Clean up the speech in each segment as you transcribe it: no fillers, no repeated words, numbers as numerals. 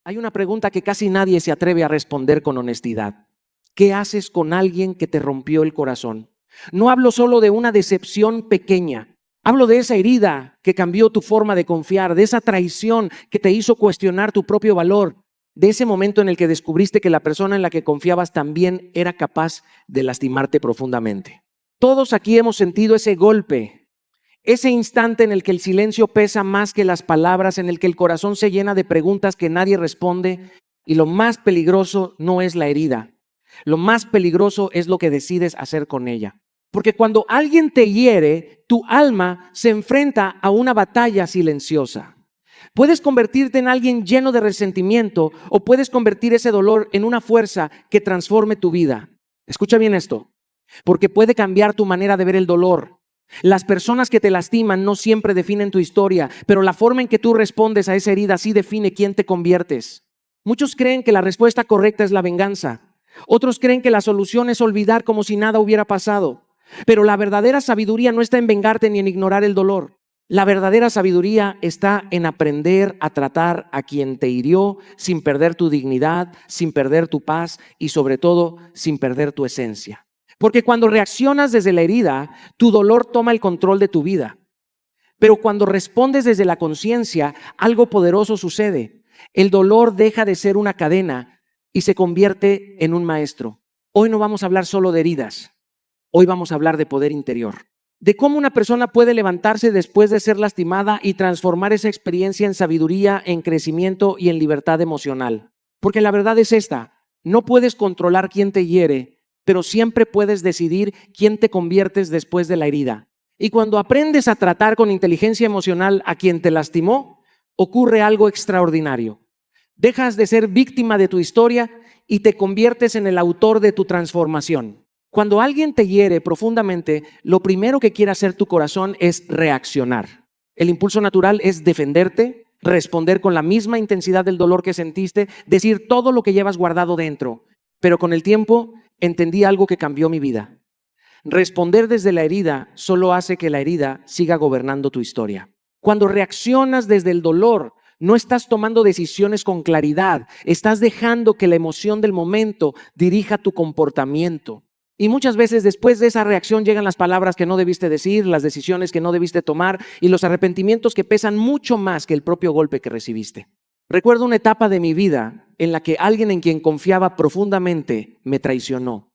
Hay una pregunta que casi nadie se atreve a responder con honestidad. ¿Qué haces con alguien que te rompió el corazón? No hablo solo de una decepción pequeña. Hablo de esa herida que cambió tu forma de confiar, de esa traición que te hizo cuestionar tu propio valor, de ese momento en el que descubriste que la persona en la que confiabas también era capaz de lastimarte profundamente. Todos aquí hemos sentido ese golpe, ese instante en el que el silencio pesa más que las palabras, en el que el corazón se llena de preguntas que nadie responde, y lo más peligroso no es la herida. Lo más peligroso es lo que decides hacer con ella. Porque cuando alguien te hiere, tu alma se enfrenta a una batalla silenciosa. Puedes convertirte en alguien lleno de resentimiento o puedes convertir ese dolor en una fuerza que transforme tu vida. Escucha bien esto, porque puede cambiar tu manera de ver el dolor. Las personas que te lastiman no siempre definen tu historia, pero la forma en que tú respondes a esa herida sí define quién te conviertes. Muchos creen que la respuesta correcta es la venganza. Otros creen que la solución es olvidar como si nada hubiera pasado. Pero la verdadera sabiduría no está en vengarte ni en ignorar el dolor. La verdadera sabiduría está en aprender a tratar a quien te hirió sin perder tu dignidad, sin perder tu paz y sobre todo sin perder tu esencia. Porque cuando reaccionas desde la herida, tu dolor toma el control de tu vida. Pero cuando respondes desde la conciencia, algo poderoso sucede. El dolor deja de ser una cadena y se convierte en un maestro. Hoy no vamos a hablar solo de heridas. Hoy vamos a hablar de poder interior. De cómo una persona puede levantarse después de ser lastimada y transformar esa experiencia en sabiduría, en crecimiento y en libertad emocional. Porque la verdad es esta, no puedes controlar quién te hiere, pero siempre puedes decidir quién te conviertes después de la herida. Y cuando aprendes a tratar con inteligencia emocional a quien te lastimó, ocurre algo extraordinario. Dejas de ser víctima de tu historia y te conviertes en el autor de tu transformación. Cuando alguien te hiere profundamente, lo primero que quiere hacer tu corazón es reaccionar. El impulso natural es defenderte, responder con la misma intensidad del dolor que sentiste, decir todo lo que llevas guardado dentro. Pero con el tiempo entendí algo que cambió mi vida. Responder desde la herida solo hace que la herida siga gobernando tu historia. Cuando reaccionas desde el dolor, no estás tomando decisiones con claridad, estás dejando que la emoción del momento dirija tu comportamiento. Y muchas veces después de esa reacción llegan las palabras que no debiste decir, las decisiones que no debiste tomar y los arrepentimientos que pesan mucho más que el propio golpe que recibiste. Recuerdo una etapa de mi vida en la que alguien en quien confiaba profundamente me traicionó.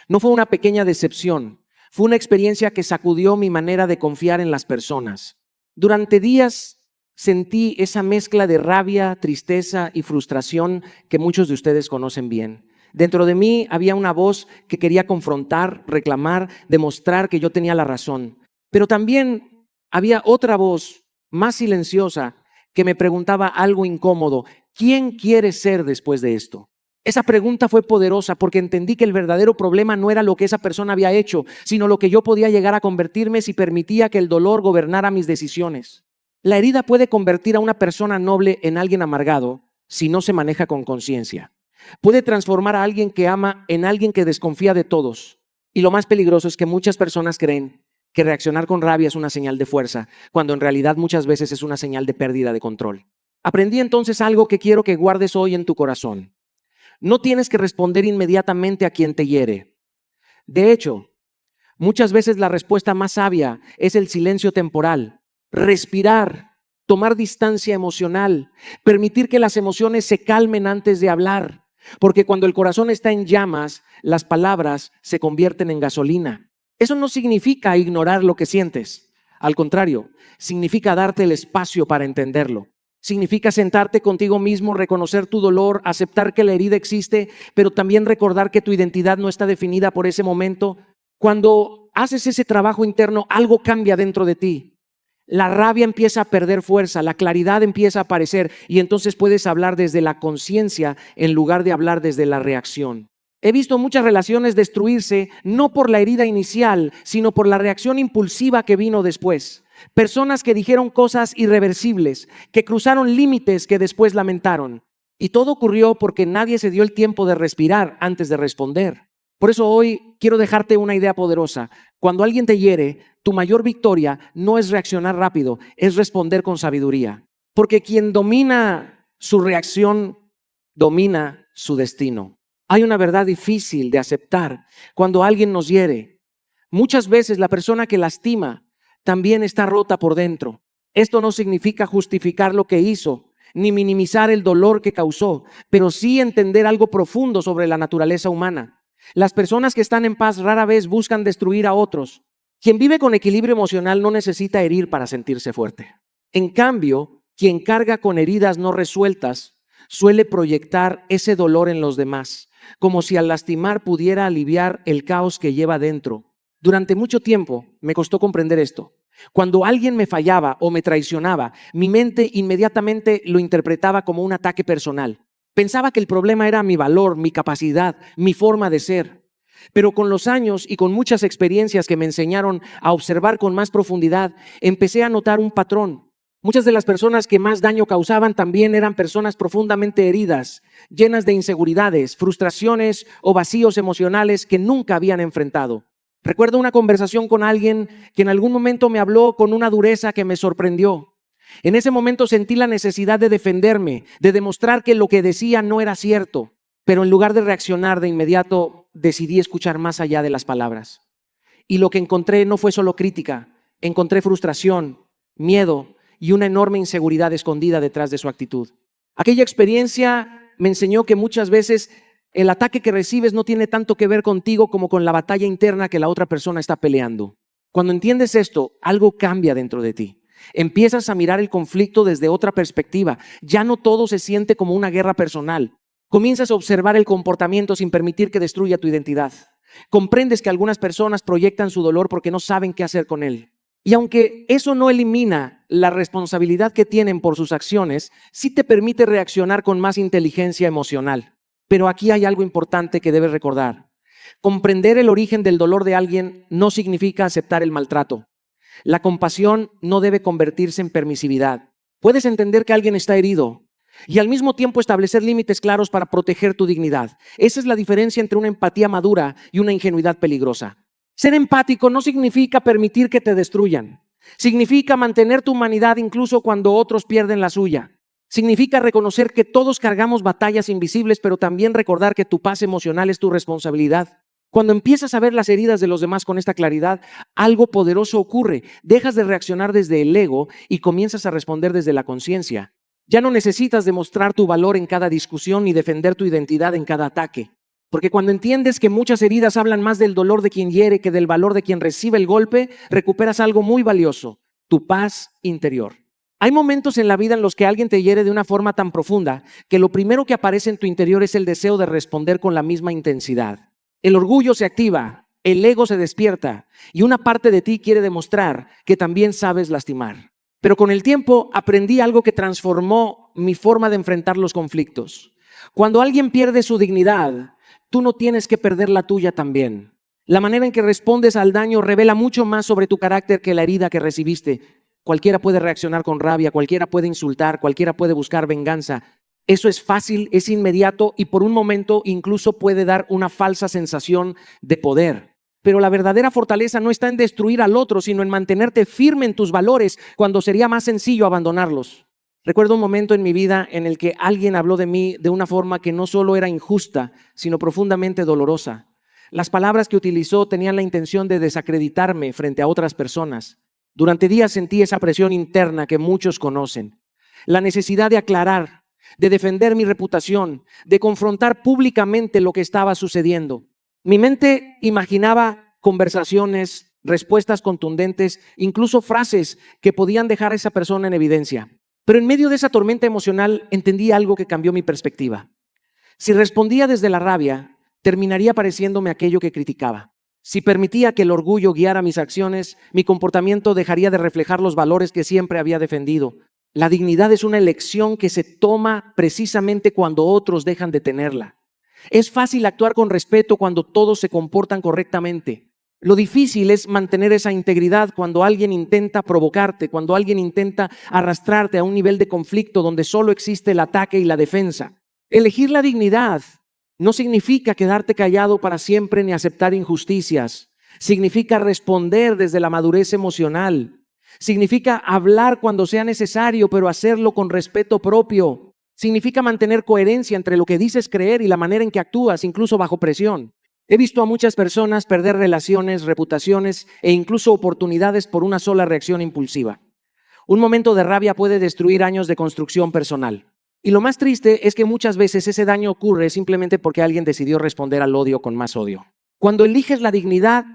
No fue una pequeña decepción, fue una experiencia que sacudió mi manera de confiar en las personas. Durante días sentí esa mezcla de rabia, tristeza y frustración que muchos de ustedes conocen bien. Dentro de mí había una voz que quería confrontar, reclamar, demostrar que yo tenía la razón. Pero también había otra voz más silenciosa que me preguntaba algo incómodo. ¿Quién quieres ser después de esto? Esa pregunta fue poderosa porque entendí que el verdadero problema no era lo que esa persona había hecho, sino lo que yo podía llegar a convertirme si permitía que el dolor gobernara mis decisiones. La herida puede convertir a una persona noble en alguien amargado si no se maneja con conciencia. Puede transformar a alguien que ama en alguien que desconfía de todos. Y lo más peligroso es que muchas personas creen que reaccionar con rabia es una señal de fuerza, cuando en realidad muchas veces es una señal de pérdida de control. Aprendí entonces algo que quiero que guardes hoy en tu corazón. No tienes que responder inmediatamente a quien te hiere. De hecho, muchas veces la respuesta más sabia es el silencio temporal, respirar, tomar distancia emocional, permitir que las emociones se calmen antes de hablar. Porque cuando el corazón está en llamas, las palabras se convierten en gasolina. Eso no significa ignorar lo que sientes. Al contrario, significa darte el espacio para entenderlo. Significa sentarte contigo mismo, reconocer tu dolor, aceptar que la herida existe, pero también recordar que tu identidad no está definida por ese momento. Cuando haces ese trabajo interno, algo cambia dentro de ti. La rabia empieza a perder fuerza, la claridad empieza a aparecer y entonces puedes hablar desde la conciencia en lugar de hablar desde la reacción. He visto muchas relaciones destruirse no por la herida inicial, sino por la reacción impulsiva que vino después. Personas que dijeron cosas irreversibles, que cruzaron límites que después lamentaron. Y todo ocurrió porque nadie se dio el tiempo de respirar antes de responder. Por eso hoy quiero dejarte una idea poderosa. Cuando alguien te hiere, tu mayor victoria no es reaccionar rápido, es responder con sabiduría. Porque quien domina su reacción domina su destino. Hay una verdad difícil de aceptar cuando alguien nos hiere. Muchas veces la persona que lastima también está rota por dentro. Esto no significa justificar lo que hizo, ni minimizar el dolor que causó, pero sí entender algo profundo sobre la naturaleza humana. Las personas que están en paz rara vez buscan destruir a otros. Quien vive con equilibrio emocional no necesita herir para sentirse fuerte. En cambio, quien carga con heridas no resueltas suele proyectar ese dolor en los demás, como si al lastimar pudiera aliviar el caos que lleva dentro. Durante mucho tiempo me costó comprender esto. Cuando alguien me fallaba o me traicionaba, mi mente inmediatamente lo interpretaba como un ataque personal. Pensaba que el problema era mi valor, mi capacidad, mi forma de ser. Pero con los años y con muchas experiencias que me enseñaron a observar con más profundidad, empecé a notar un patrón. Muchas de las personas que más daño causaban también eran personas profundamente heridas, llenas de inseguridades, frustraciones o vacíos emocionales que nunca habían enfrentado. Recuerdo una conversación con alguien que en algún momento me habló con una dureza que me sorprendió. En ese momento sentí la necesidad de defenderme, de demostrar que lo que decía no era cierto, pero en lugar de reaccionar de inmediato, decidí escuchar más allá de las palabras. Y lo que encontré no fue solo crítica, encontré frustración, miedo y una enorme inseguridad escondida detrás de su actitud. Aquella experiencia me enseñó que muchas veces el ataque que recibes no tiene tanto que ver contigo como con la batalla interna que la otra persona está peleando. Cuando entiendes esto, algo cambia dentro de ti. Empiezas a mirar el conflicto desde otra perspectiva. Ya no todo se siente como una guerra personal. Comienzas a observar el comportamiento sin permitir que destruya tu identidad. Comprendes que algunas personas proyectan su dolor porque no saben qué hacer con él. Y aunque eso no elimina la responsabilidad que tienen por sus acciones, sí te permite reaccionar con más inteligencia emocional. Pero aquí hay algo importante que debes recordar. Comprender el origen del dolor de alguien no significa aceptar el maltrato. La compasión no debe convertirse en permisividad. Puedes entender que alguien está herido y al mismo tiempo establecer límites claros para proteger tu dignidad. Esa es la diferencia entre una empatía madura y una ingenuidad peligrosa. Ser empático no significa permitir que te destruyan. Significa mantener tu humanidad incluso cuando otros pierden la suya. Significa reconocer que todos cargamos batallas invisibles, pero también recordar que tu paz emocional es tu responsabilidad. Cuando empiezas a ver las heridas de los demás con esta claridad, algo poderoso ocurre. Dejas de reaccionar desde el ego y comienzas a responder desde la conciencia. Ya no necesitas demostrar tu valor en cada discusión ni defender tu identidad en cada ataque. Porque cuando entiendes que muchas heridas hablan más del dolor de quien hiere que del valor de quien recibe el golpe, recuperas algo muy valioso, tu paz interior. Hay momentos en la vida en los que alguien te hiere de una forma tan profunda que lo primero que aparece en tu interior es el deseo de responder con la misma intensidad. El orgullo se activa, el ego se despierta y una parte de ti quiere demostrar que también sabes lastimar. Pero con el tiempo aprendí algo que transformó mi forma de enfrentar los conflictos. Cuando alguien pierde su dignidad, tú no tienes que perder la tuya también. La manera en que respondes al daño revela mucho más sobre tu carácter que la herida que recibiste. Cualquiera puede reaccionar con rabia, cualquiera puede insultar, cualquiera puede buscar venganza. Eso es fácil, es inmediato y por un momento incluso puede dar una falsa sensación de poder. Pero la verdadera fortaleza no está en destruir al otro, sino en mantenerte firme en tus valores cuando sería más sencillo abandonarlos. Recuerdo un momento en mi vida en el que alguien habló de mí de una forma que no solo era injusta, sino profundamente dolorosa. Las palabras que utilizó tenían la intención de desacreditarme frente a otras personas. Durante días sentí esa presión interna que muchos conocen. La necesidad de aclarar, de defender mi reputación, de confrontar públicamente lo que estaba sucediendo. Mi mente imaginaba conversaciones, respuestas contundentes, incluso frases que podían dejar a esa persona en evidencia. Pero en medio de esa tormenta emocional entendí algo que cambió mi perspectiva. Si respondía desde la rabia, terminaría pareciéndome aquello que criticaba. Si permitía que el orgullo guiara mis acciones, mi comportamiento dejaría de reflejar los valores que siempre había defendido. La dignidad es una elección que se toma precisamente cuando otros dejan de tenerla. Es fácil actuar con respeto cuando todos se comportan correctamente. Lo difícil es mantener esa integridad cuando alguien intenta provocarte, cuando alguien intenta arrastrarte a un nivel de conflicto donde solo existe el ataque y la defensa. Elegir la dignidad no significa quedarte callado para siempre ni aceptar injusticias. Significa responder desde la madurez emocional. Significa hablar cuando sea necesario, pero hacerlo con respeto propio. Significa mantener coherencia entre lo que dices creer y la manera en que actúas, incluso bajo presión. He visto a muchas personas perder relaciones, reputaciones e incluso oportunidades por una sola reacción impulsiva. Un momento de rabia puede destruir años de construcción personal. Y lo más triste es que muchas veces ese daño ocurre simplemente porque alguien decidió responder al odio con más odio. Cuando eliges la dignidad,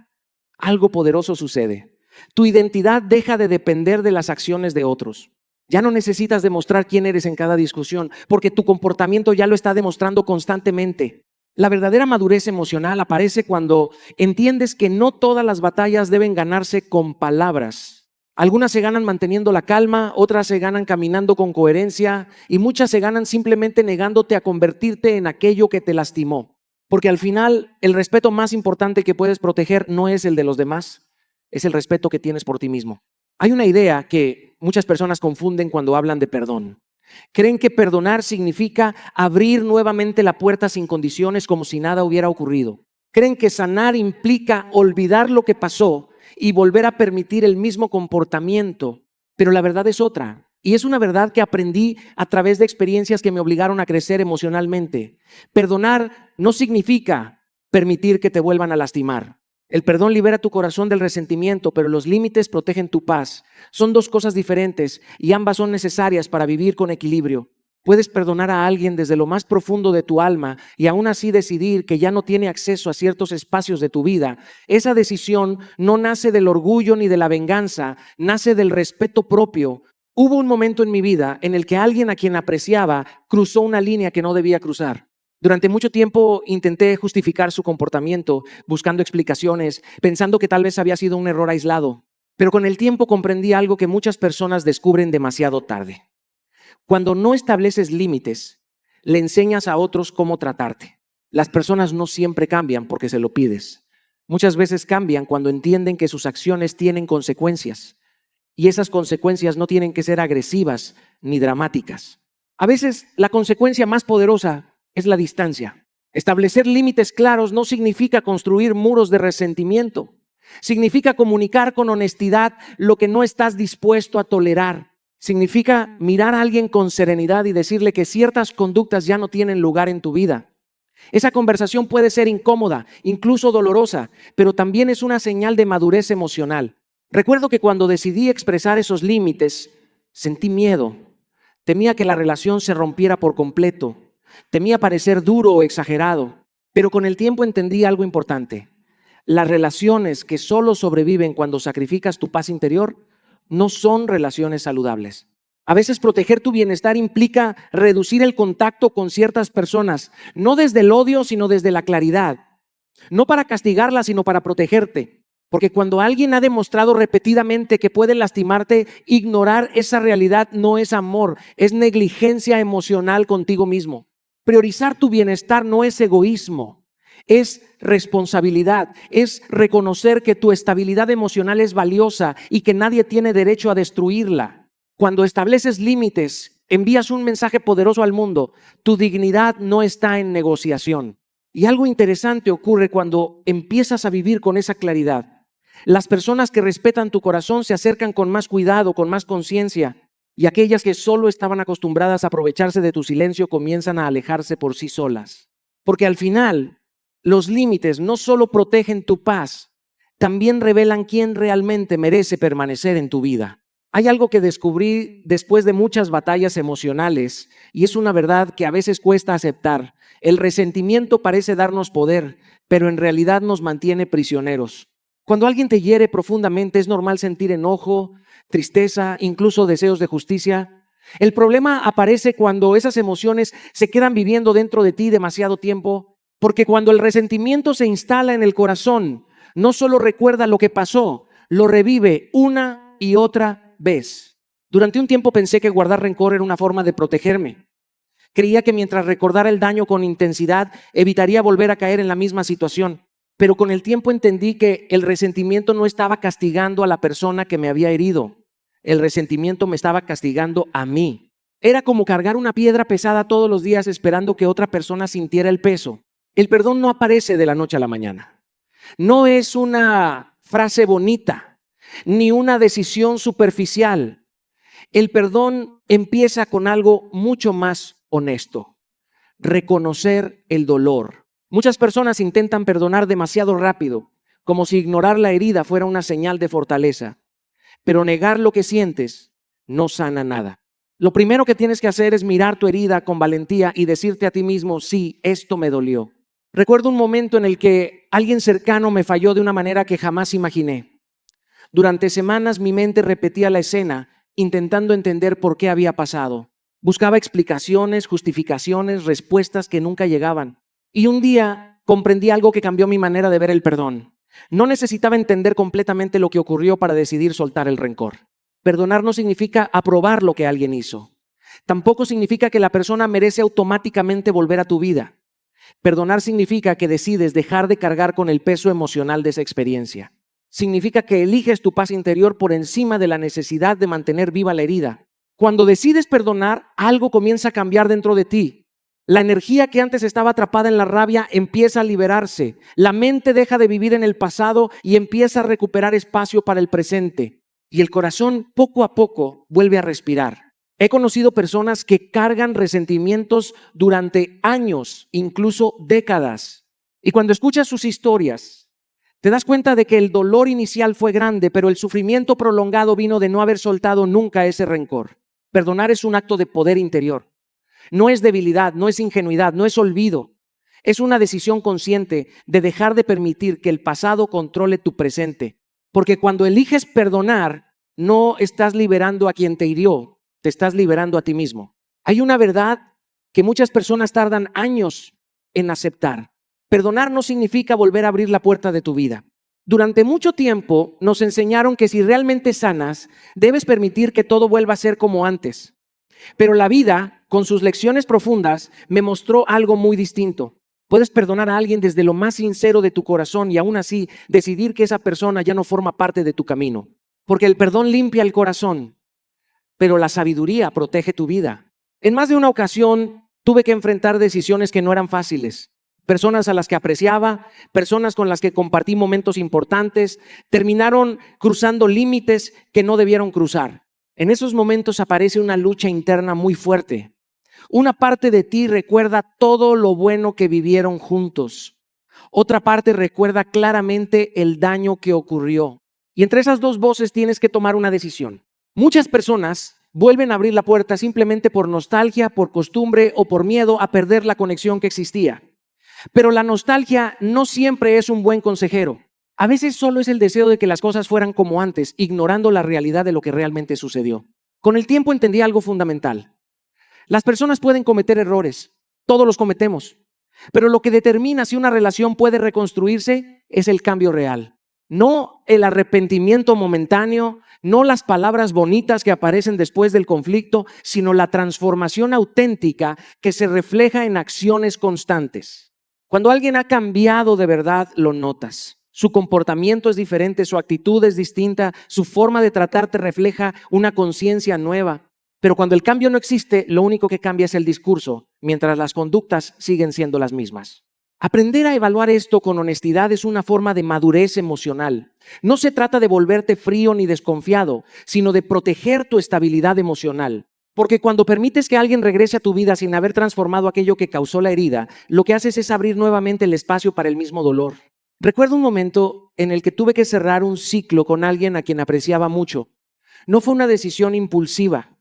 algo poderoso sucede. Tu identidad deja de depender de las acciones de otros. Ya no necesitas demostrar quién eres en cada discusión, porque tu comportamiento ya lo está demostrando constantemente. La verdadera madurez emocional aparece cuando entiendes que no todas las batallas deben ganarse con palabras. Algunas se ganan manteniendo la calma, otras se ganan caminando con coherencia y muchas se ganan simplemente negándote a convertirte en aquello que te lastimó. Porque al final el respeto más importante que puedes proteger no es el de los demás, es el respeto que tienes por ti mismo. Hay una idea que muchas personas confunden cuando hablan de perdón. Creen que perdonar significa abrir nuevamente la puerta sin condiciones como si nada hubiera ocurrido. Creen que sanar implica olvidar lo que pasó y volver a permitir el mismo comportamiento, pero la verdad es otra. Y es una verdad que aprendí a través de experiencias que me obligaron a crecer emocionalmente. Perdonar no significa permitir que te vuelvan a lastimar. El perdón libera tu corazón del resentimiento, pero los límites protegen tu paz. Son dos cosas diferentes y ambas son necesarias para vivir con equilibrio. Puedes perdonar a alguien desde lo más profundo de tu alma y aún así decidir que ya no tiene acceso a ciertos espacios de tu vida. Esa decisión no nace del orgullo ni de la venganza, nace del respeto propio. Hubo un momento en mi vida en el que alguien a quien apreciaba cruzó una línea que no debía cruzar. Durante mucho tiempo intenté justificar su comportamiento, buscando explicaciones, pensando que tal vez había sido un error aislado. Pero con el tiempo comprendí algo que muchas personas descubren demasiado tarde. Cuando no estableces límites, le enseñas a otros cómo tratarte. Las personas no siempre cambian porque se lo pides. Muchas veces cambian cuando entienden que sus acciones tienen consecuencias. Y esas consecuencias no tienen que ser agresivas ni dramáticas. A veces la consecuencia más poderosa es la distancia. Establecer límites claros no significa construir muros de resentimiento. Significa comunicar con honestidad lo que no estás dispuesto a tolerar. Significa mirar a alguien con serenidad y decirle que ciertas conductas ya no tienen lugar en tu vida. Esa conversación puede ser incómoda, incluso dolorosa, pero también es una señal de madurez emocional. Recuerdo que cuando decidí expresar esos límites, sentí miedo. Temía que la relación se rompiera por completo. Temía parecer duro o exagerado. Pero con el tiempo entendí algo importante. Las relaciones que solo sobreviven cuando sacrificas tu paz interior no son relaciones saludables. A veces proteger tu bienestar implica reducir el contacto con ciertas personas, no desde el odio, sino desde la claridad. No para castigarlas, sino para protegerte. Porque cuando alguien ha demostrado repetidamente que puede lastimarte, ignorar esa realidad no es amor, es negligencia emocional contigo mismo. Priorizar tu bienestar no es egoísmo, es responsabilidad, es reconocer que tu estabilidad emocional es valiosa y que nadie tiene derecho a destruirla. Cuando estableces límites, envías un mensaje poderoso al mundo. Tu dignidad no está en negociación. Y algo interesante ocurre cuando empiezas a vivir con esa claridad. Las personas que respetan tu corazón se acercan con más cuidado, con más conciencia. Y aquellas que solo estaban acostumbradas a aprovecharse de tu silencio comienzan a alejarse por sí solas. Porque al final, los límites no solo protegen tu paz, también revelan quién realmente merece permanecer en tu vida. Hay algo que descubrí después de muchas batallas emocionales y es una verdad que a veces cuesta aceptar. El resentimiento parece darnos poder, pero en realidad nos mantiene prisioneros. Cuando alguien te hiere profundamente es normal sentir enojo, tristeza, incluso deseos de justicia. El problema aparece cuando esas emociones se quedan viviendo dentro de ti demasiado tiempo, porque cuando el resentimiento se instala en el corazón, no solo recuerda lo que pasó, lo revive una y otra vez. Durante un tiempo pensé que guardar rencor era una forma de protegerme. Creía que mientras recordara el daño con intensidad, evitaría volver a caer en la misma situación. Pero con el tiempo entendí que el resentimiento no estaba castigando a la persona que me había herido. El resentimiento me estaba castigando a mí. Era como cargar una piedra pesada todos los días esperando que otra persona sintiera el peso. El perdón no aparece de la noche a la mañana. No es una frase bonita, ni una decisión superficial. El perdón empieza con algo mucho más honesto. Reconocer el dolor. Muchas personas intentan perdonar demasiado rápido, como si ignorar la herida fuera una señal de fortaleza. Pero negar lo que sientes no sana nada. Lo primero que tienes que hacer es mirar tu herida con valentía y decirte a ti mismo, sí, esto me dolió. Recuerdo un momento en el que alguien cercano me falló de una manera que jamás imaginé. Durante semanas mi mente repetía la escena, intentando entender por qué había pasado. Buscaba explicaciones, justificaciones, respuestas que nunca llegaban. Y un día comprendí algo que cambió mi manera de ver el perdón. No necesitaba entender completamente lo que ocurrió para decidir soltar el rencor. Perdonar no significa aprobar lo que alguien hizo. Tampoco significa que la persona merece automáticamente volver a tu vida. Perdonar significa que decides dejar de cargar con el peso emocional de esa experiencia. Significa que eliges tu paz interior por encima de la necesidad de mantener viva la herida. Cuando decides perdonar, algo comienza a cambiar dentro de ti. La energía que antes estaba atrapada en la rabia empieza a liberarse. La mente deja de vivir en el pasado y empieza a recuperar espacio para el presente. Y el corazón poco a poco vuelve a respirar. He conocido personas que cargan resentimientos durante años, incluso décadas. Y cuando escuchas sus historias, te das cuenta de que el dolor inicial fue grande, pero el sufrimiento prolongado vino de no haber soltado nunca ese rencor. Perdonar es un acto de poder interior. No es debilidad, no es ingenuidad, no es olvido. Es una decisión consciente de dejar de permitir que el pasado controle tu presente. Porque cuando eliges perdonar, no estás liberando a quien te hirió, te estás liberando a ti mismo. Hay una verdad que muchas personas tardan años en aceptar. Perdonar no significa volver a abrir la puerta de tu vida. Durante mucho tiempo nos enseñaron que si realmente sanas, debes permitir que todo vuelva a ser como antes. Pero la vida, con sus lecciones profundas, me mostró algo muy distinto. Puedes perdonar a alguien desde lo más sincero de tu corazón y aún así decidir que esa persona ya no forma parte de tu camino. Porque el perdón limpia el corazón, pero la sabiduría protege tu vida. En más de una ocasión tuve que enfrentar decisiones que no eran fáciles. Personas a las que apreciaba, personas con las que compartí momentos importantes, terminaron cruzando límites que no debieron cruzar. En esos momentos aparece una lucha interna muy fuerte. Una parte de ti recuerda todo lo bueno que vivieron juntos. Otra parte recuerda claramente el daño que ocurrió. Y entre esas dos voces tienes que tomar una decisión. Muchas personas vuelven a abrir la puerta simplemente por nostalgia, por costumbre o por miedo a perder la conexión que existía. Pero la nostalgia no siempre es un buen consejero. A veces solo es el deseo de que las cosas fueran como antes, ignorando la realidad de lo que realmente sucedió. Con el tiempo entendí algo fundamental. Las personas pueden cometer errores, todos los cometemos, pero lo que determina si una relación puede reconstruirse es el cambio real. No el arrepentimiento momentáneo, no las palabras bonitas que aparecen después del conflicto, sino la transformación auténtica que se refleja en acciones constantes. Cuando alguien ha cambiado de verdad, lo notas. Su comportamiento es diferente, su actitud es distinta, su forma de tratarte refleja una conciencia nueva. Pero cuando el cambio no existe, lo único que cambia es el discurso, mientras las conductas siguen siendo las mismas. Aprender a evaluar esto con honestidad es una forma de madurez emocional. No se trata de volverte frío ni desconfiado, sino de proteger tu estabilidad emocional. Porque cuando permites que alguien regrese a tu vida sin haber transformado aquello que causó la herida, lo que haces es abrir nuevamente el espacio para el mismo dolor. Recuerdo un momento en el que tuve que cerrar un ciclo con alguien a quien apreciaba mucho. No fue una decisión impulsiva,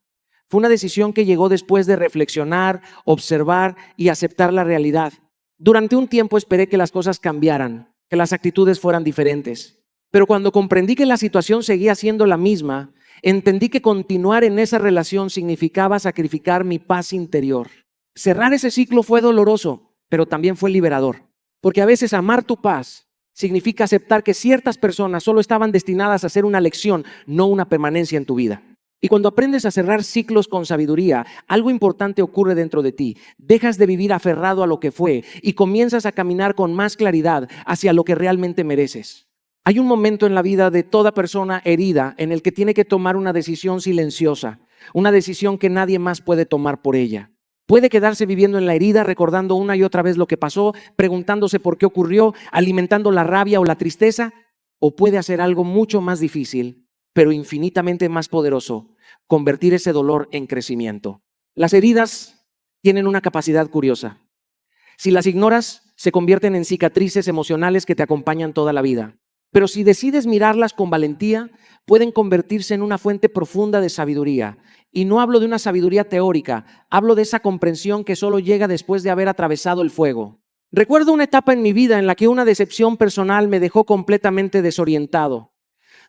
fue una decisión que llegó después de reflexionar, observar y aceptar la realidad. Durante un tiempo esperé que las cosas cambiaran, que las actitudes fueran diferentes. Pero cuando comprendí que la situación seguía siendo la misma, entendí que continuar en esa relación significaba sacrificar mi paz interior. Cerrar ese ciclo fue doloroso, pero también fue liberador. Porque a veces amar tu paz significa aceptar que ciertas personas solo estaban destinadas a ser una lección, no una permanencia en tu vida. Y cuando aprendes a cerrar ciclos con sabiduría, algo importante ocurre dentro de ti. Dejas de vivir aferrado a lo que fue y comienzas a caminar con más claridad hacia lo que realmente mereces. Hay un momento en la vida de toda persona herida en el que tiene que tomar una decisión silenciosa, una decisión que nadie más puede tomar por ella. Puede quedarse viviendo en la herida, recordando una y otra vez lo que pasó, preguntándose por qué ocurrió, alimentando la rabia o la tristeza, o puede hacer algo mucho más difícil, pero infinitamente más poderoso, convertir ese dolor en crecimiento. Las heridas tienen una capacidad curiosa. Si las ignoras, se convierten en cicatrices emocionales que te acompañan toda la vida. Pero si decides mirarlas con valentía, pueden convertirse en una fuente profunda de sabiduría. Y no hablo de una sabiduría teórica, hablo de esa comprensión que solo llega después de haber atravesado el fuego. Recuerdo una etapa en mi vida en la que una decepción personal me dejó completamente desorientado.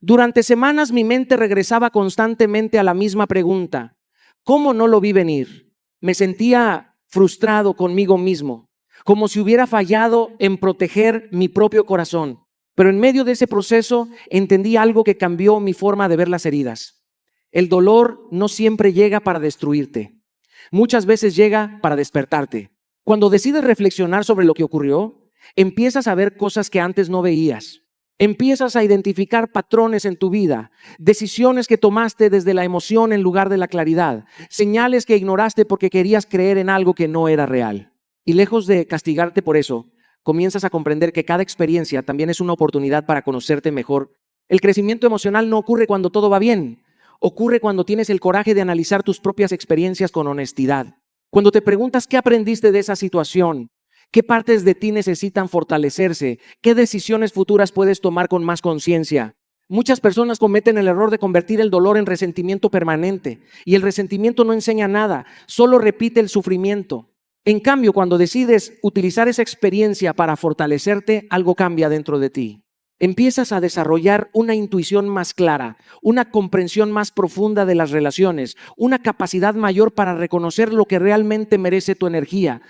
Durante semanas mi mente regresaba constantemente a la misma pregunta: ¿cómo no lo vi venir? Me sentía frustrado conmigo mismo, como si hubiera fallado en proteger mi propio corazón. Pero en medio de ese proceso entendí algo que cambió mi forma de ver las heridas. El dolor no siempre llega para destruirte. Muchas veces llega para despertarte. Cuando decides reflexionar sobre lo que ocurrió, empiezas a ver cosas que antes no veías. Empiezas a identificar patrones en tu vida, decisiones que tomaste desde la emoción en lugar de la claridad, señales que ignoraste porque querías creer en algo que no era real. Y lejos de castigarte por eso, comienzas a comprender que cada experiencia también es una oportunidad para conocerte mejor. El crecimiento emocional no ocurre cuando todo va bien, ocurre cuando tienes el coraje de analizar tus propias experiencias con honestidad. Cuando te preguntas qué aprendiste de esa situación, qué partes de ti necesitan fortalecerse, qué decisiones futuras puedes tomar con más conciencia. Muchas personas cometen el error de convertir el dolor en resentimiento permanente, y el resentimiento no enseña nada, solo repite el sufrimiento. En cambio, cuando decides utilizar esa experiencia para fortalecerte, algo cambia dentro de ti. Empiezas a desarrollar una intuición más clara, una comprensión más profunda de las relaciones, una capacidad mayor para reconocer lo que realmente merece tu energía.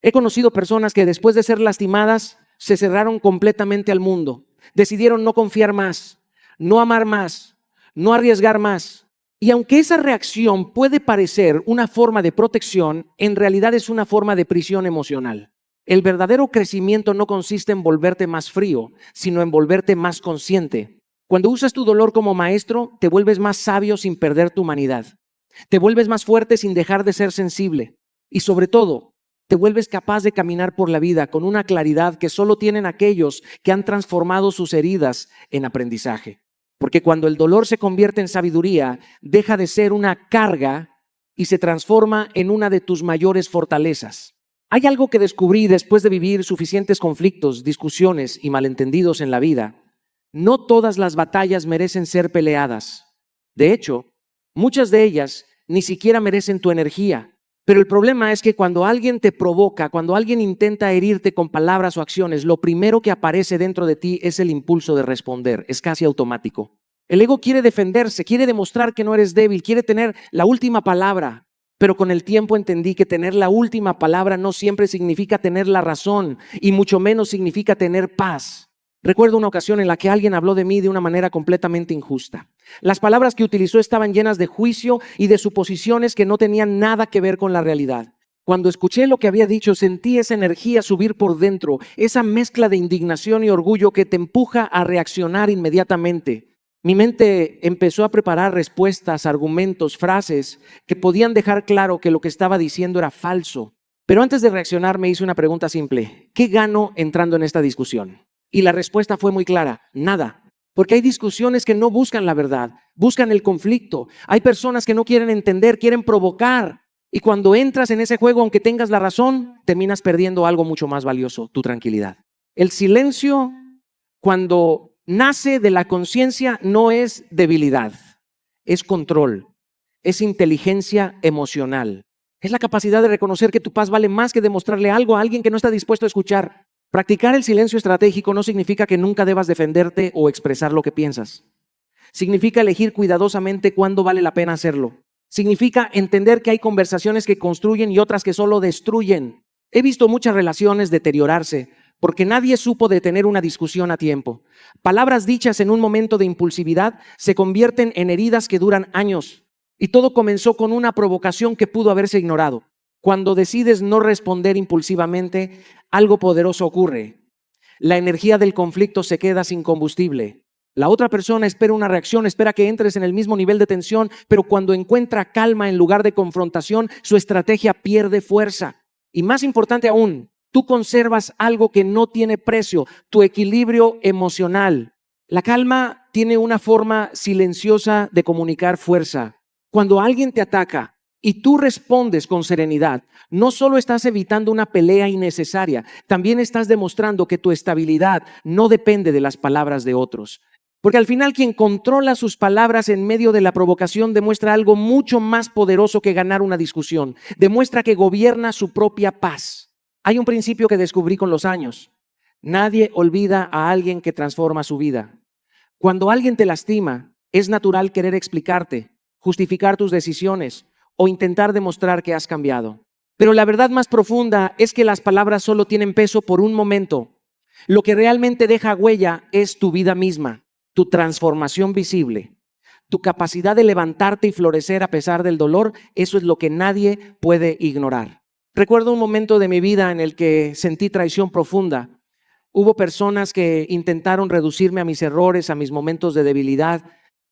He conocido personas que después de ser lastimadas se cerraron completamente al mundo. Decidieron no confiar más, no amar más, no arriesgar más. Y aunque esa reacción puede parecer una forma de protección, en realidad es una forma de prisión emocional. El verdadero crecimiento no consiste en volverte más frío, sino en volverte más consciente. Cuando usas tu dolor como maestro, te vuelves más sabio sin perder tu humanidad. Te vuelves más fuerte sin dejar de ser sensible. Y sobre todo, te vuelves capaz de caminar por la vida con una claridad que solo tienen aquellos que han transformado sus heridas en aprendizaje. Porque cuando el dolor se convierte en sabiduría, deja de ser una carga y se transforma en una de tus mayores fortalezas. Hay algo que descubrí después de vivir suficientes conflictos, discusiones y malentendidos en la vida. No todas las batallas merecen ser peleadas. De hecho, muchas de ellas ni siquiera merecen tu energía. Pero el problema es que cuando alguien te provoca, cuando alguien intenta herirte con palabras o acciones, lo primero que aparece dentro de ti es el impulso de responder, es casi automático. El ego quiere defenderse, quiere demostrar que no eres débil, quiere tener la última palabra, pero con el tiempo entendí que tener la última palabra no siempre significa tener la razón y mucho menos significa tener paz. Recuerdo una ocasión en la que alguien habló de mí de una manera completamente injusta. Las palabras que utilizó estaban llenas de juicio y de suposiciones que no tenían nada que ver con la realidad. Cuando escuché lo que había dicho, sentí esa energía subir por dentro, esa mezcla de indignación y orgullo que te empuja a reaccionar inmediatamente. Mi mente empezó a preparar respuestas, argumentos, frases que podían dejar claro que lo que estaba diciendo era falso. Pero antes de reaccionar me hice una pregunta simple: ¿qué gano entrando en esta discusión? Y la respuesta fue muy clara: nada. Porque hay discusiones que no buscan la verdad, buscan el conflicto. Hay personas que no quieren entender, quieren provocar. Y cuando entras en ese juego, aunque tengas la razón, terminas perdiendo algo mucho más valioso: tu tranquilidad. El silencio, cuando nace de la conciencia, no es debilidad, es control, es inteligencia emocional. Es la capacidad de reconocer que tu paz vale más que demostrarle algo a alguien que no está dispuesto a escuchar. Practicar el silencio estratégico no significa que nunca debas defenderte o expresar lo que piensas. Significa elegir cuidadosamente cuándo vale la pena hacerlo. Significa entender que hay conversaciones que construyen y otras que solo destruyen. He visto muchas relaciones deteriorarse porque nadie supo detener una discusión a tiempo. Palabras dichas en un momento de impulsividad se convierten en heridas que duran años. Y todo comenzó con una provocación que pudo haberse ignorado. Cuando decides no responder impulsivamente, algo poderoso ocurre. La energía del conflicto se queda sin combustible. La otra persona espera una reacción, espera que entres en el mismo nivel de tensión, pero cuando encuentra calma en lugar de confrontación, su estrategia pierde fuerza. Y más importante aún, tú conservas algo que no tiene precio: tu equilibrio emocional. La calma tiene una forma silenciosa de comunicar fuerza. Cuando alguien te ataca, y tú respondes con serenidad, no solo estás evitando una pelea innecesaria, también estás demostrando que tu estabilidad no depende de las palabras de otros. Porque al final quien controla sus palabras en medio de la provocación demuestra algo mucho más poderoso que ganar una discusión. Demuestra que gobierna su propia paz. Hay un principio que descubrí con los años. Nadie olvida a alguien que transforma su vida. Cuando alguien te lastima, es natural querer explicarte, justificar tus decisiones o intentar demostrar que has cambiado. Pero la verdad más profunda es que las palabras solo tienen peso por un momento. Lo que realmente deja huella es tu vida misma, tu transformación visible, tu capacidad de levantarte y florecer a pesar del dolor. Eso es lo que nadie puede ignorar. Recuerdo un momento de mi vida en el que sentí traición profunda. Hubo personas que intentaron reducirme a mis errores, a mis momentos de debilidad.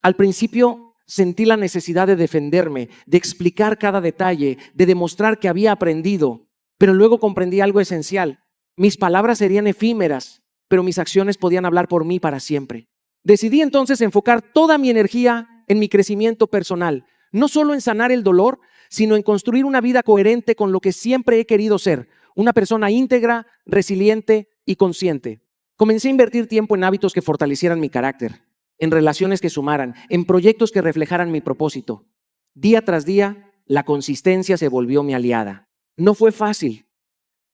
Al principio sentí la necesidad de defenderme, de explicar cada detalle, de demostrar que había aprendido, pero luego comprendí algo esencial. Mis palabras serían efímeras, pero mis acciones podían hablar por mí para siempre. Decidí entonces enfocar toda mi energía en mi crecimiento personal, no solo en sanar el dolor, sino en construir una vida coherente con lo que siempre he querido ser, una persona íntegra, resiliente y consciente. Comencé a invertir tiempo en hábitos que fortalecieran mi carácter, en relaciones que sumaran, en proyectos que reflejaran mi propósito. Día tras día, la consistencia se volvió mi aliada. No fue fácil.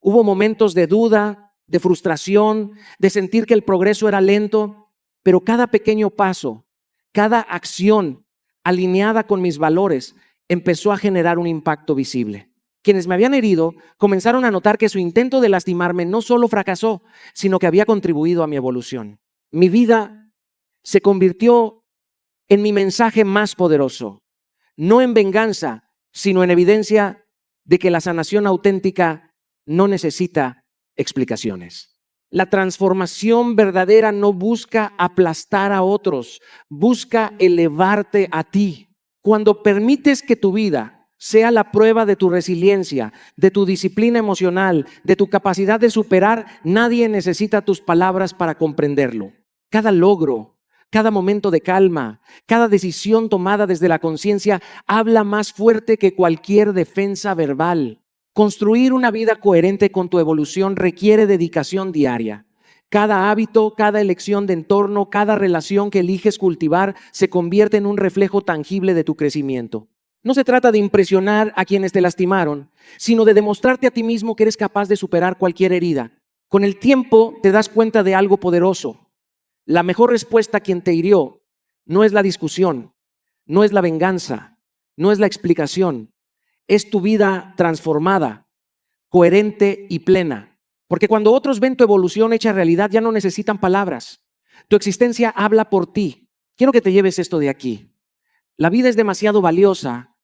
Hubo momentos de duda, de frustración, de sentir que el progreso era lento, pero cada pequeño paso, cada acción alineada con mis valores empezó a generar un impacto visible. Quienes me habían herido comenzaron a notar que su intento de lastimarme no solo fracasó, sino que había contribuido a mi evolución. Mi vida se convirtió en mi mensaje más poderoso, no en venganza, sino en evidencia de que la sanación auténtica no necesita explicaciones. La transformación verdadera no busca aplastar a otros, busca elevarte a ti. Cuando permites que tu vida sea la prueba de tu resiliencia, de tu disciplina emocional, de tu capacidad de superar, nadie necesita tus palabras para comprenderlo. Cada logro, cada momento de calma, cada decisión tomada desde la conciencia habla más fuerte que cualquier defensa verbal. Construir una vida coherente con tu evolución requiere dedicación diaria. Cada hábito, cada elección de entorno, cada relación que eliges cultivar se convierte en un reflejo tangible de tu crecimiento. No se trata de impresionar a quienes te lastimaron, sino de demostrarte a ti mismo que eres capaz de superar cualquier herida. Con el tiempo te das cuenta de algo poderoso. La mejor respuesta a quien te hirió no es la discusión, no es la venganza, no es la explicación. Es tu vida transformada, coherente y plena. Porque cuando otros ven tu evolución hecha realidad, ya no necesitan palabras. Tu existencia habla por ti. Quiero que te lleves esto de aquí. La vida es demasiado valiosa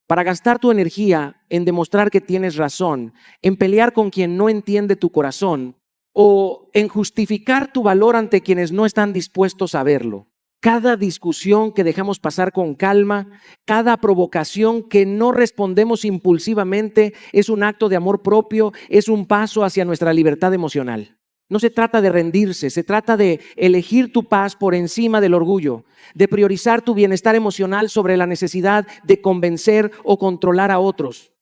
para gastar tu energía en demostrar que tienes razón, en pelear con quien no entiende tu corazón o en justificar tu valor ante quienes no están dispuestos a verlo. Cada discusión que dejamos pasar con calma, cada provocación que no respondemos impulsivamente es un acto de amor propio, es un paso hacia nuestra libertad emocional. No se trata de rendirse, se trata de elegir tu paz por encima del orgullo, de priorizar tu bienestar emocional sobre la necesidad de convencer o controlar a otros.